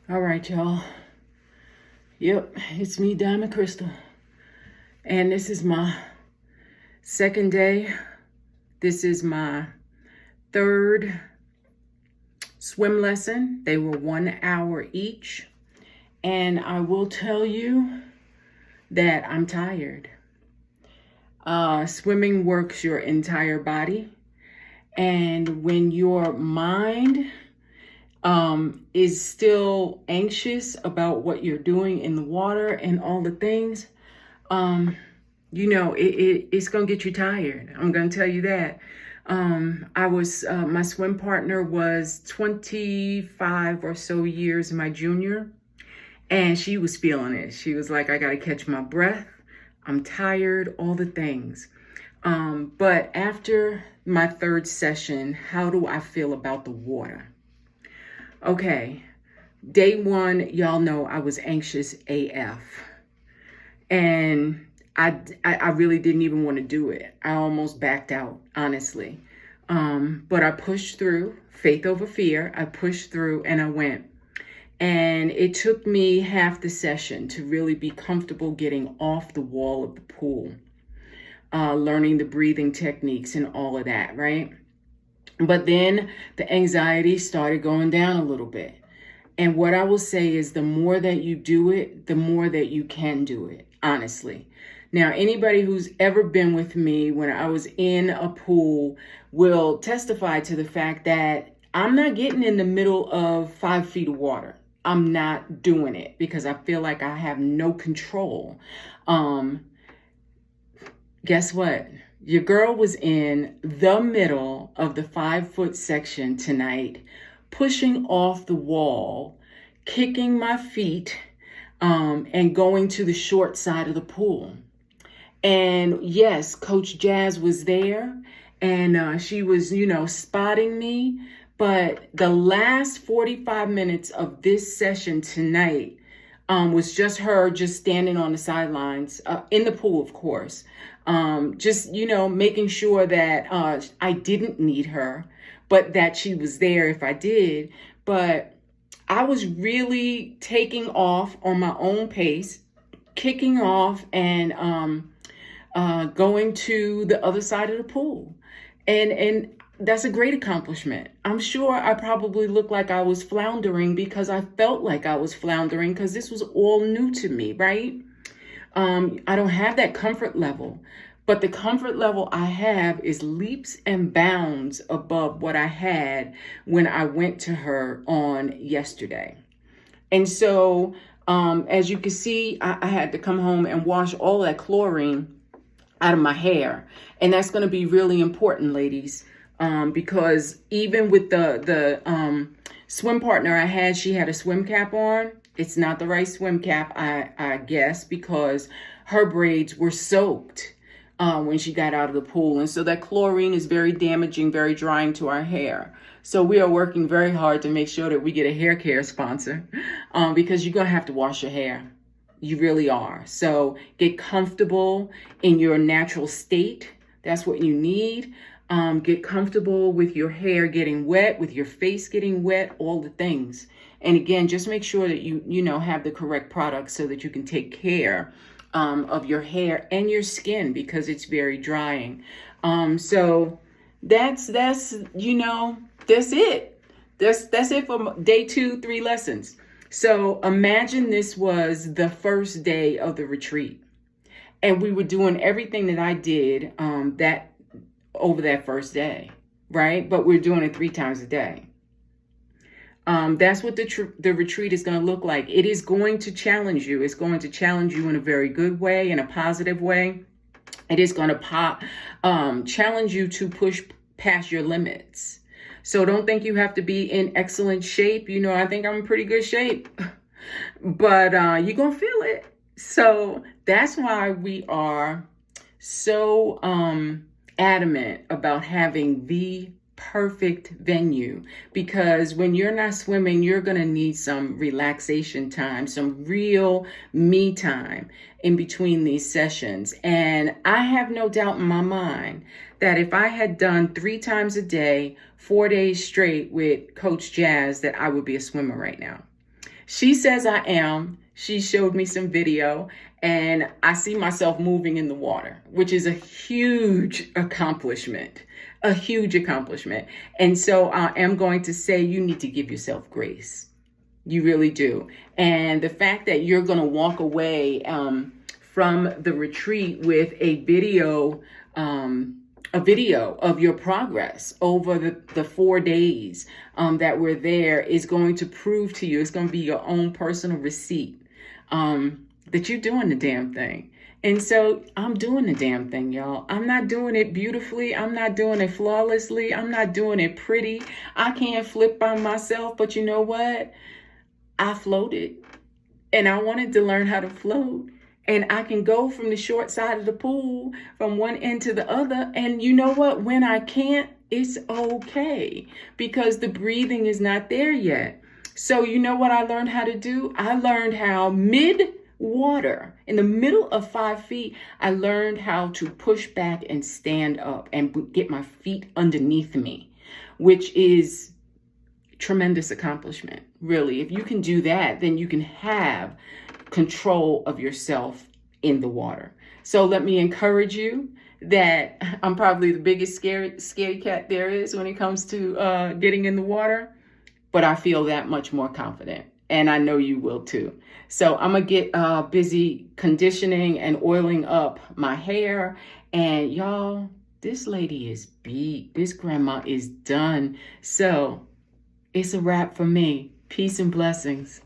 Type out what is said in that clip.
All right, y'all. Yep, it's me, Diamond Crystal. And this is my second day. This is my third swim lesson. They were 1 hour each. And I will tell you that I'm tired. Swimming works your entire body. And when your mind is still anxious about what you're doing in the water and all the things, it's going to get you tired. I'm going to tell you that. My swim partner was 25 or so years my junior, and she was feeling it. She was like, I got to catch my breath. I'm tired, all the things. But after my third session, how do I feel about the water? Okay, day one, y'all know I was anxious AF. And I really didn't even want to do it. I almost backed out, honestly. But I pushed through, faith over fear. I pushed through and I went. And it took me half the session to really be comfortable getting off the wall of the pool, learning the breathing techniques and all of that, right? But then the anxiety started going down a little bit. And what I will say is the more that you do it, the more that you can do it, honestly. Now, anybody who's ever been with me when I was in a pool will testify to the fact that I'm not getting in the middle of 5 feet of water. I'm not doing it because I feel like I have no control. Guess what? Your girl was in the middle of the 5-foot section tonight, pushing off the wall, kicking my feet, and going to the short side of the pool. And yes, Coach Jazz was there, and she was, spotting me. But the last 45 minutes of this session tonight was just her just standing on the sidelines, in the pool, of course. Making sure that I didn't need her, but that she was there if I did. But I was really taking off on my own pace, kicking off and going to the other side of the pool. And that's a great accomplishment. I'm sure I probably looked like I was floundering because I felt like I was floundering because this was all new to me, right? I don't have that comfort level, but the comfort level I have is leaps and bounds above what I had when I went to her on yesterday. And so, as you can see, I had to come home and wash all that chlorine out of my hair. And that's going to be really important, ladies, because even with the swim partner I had, she had a swim cap on. It's not the right swim cap, I guess, because her braids were soaked when she got out of the pool. And so that chlorine is very damaging, very drying to our hair. So we are working very hard to make sure that we get a hair care sponsor because you're going to have to wash your hair. You really are. So get comfortable in your natural state. That's what you need. Get comfortable with your hair getting wet, with your face getting wet, all the things. And again, just make sure that you have the correct products so that you can take care of your hair and your skin because it's very drying. So that's it. That's it for day 2, 3 lessons. So imagine this was the first day of the retreat, and we were doing everything that I did over that first day, right? But we're doing it 3 times a day. That's what the retreat is going to look like. It is going to challenge you. It's going to challenge you in a very good way, in a positive way. It is going to challenge you to push past your limits. So don't think you have to be in excellent shape. I think I'm in pretty good shape, but you're going to feel it. So that's why we are so adamant about having the perfect venue, because when you're not swimming, you're going to need some relaxation time, some real me time in between these sessions. And I have no doubt in my mind that if I had done 3 times a day, 4 days straight with Coach Jazz, that I would be a swimmer right now. She says I am. She showed me some video, and I see myself moving in the water, which is a huge accomplishment. A huge accomplishment. And so I am going to say you need to give yourself grace. You really do. And the fact that you're going to walk away from the retreat with a video of your progress over the 4 days that we're there is going to prove to you, it's going to be your own personal receipt that you're doing the damn thing. And so I'm doing the damn thing, y'all. I'm not doing it beautifully. I'm not doing it flawlessly. I'm not doing it pretty. I can't flip by myself, but you know what? I floated, and I wanted to learn how to float. And I can go from the short side of the pool from one end to the other. And you know what? When I can't, it's okay, because the breathing is not there yet. So you know what I learned how to do? I learned how mid-water, in the middle of 5 feet, I learned how to push back and stand up and get my feet underneath me, which is tremendous accomplishment. Really, if you can do that, then you can have control of yourself in the water. So let me encourage you that I'm probably the biggest scary cat there is when it comes to getting in the water, but I feel that much more confident, and I know you will too. So I'm gonna get busy conditioning and oiling up my hair, and y'all, this lady is beat. This grandma is done. So it's a wrap for me. Peace and blessings.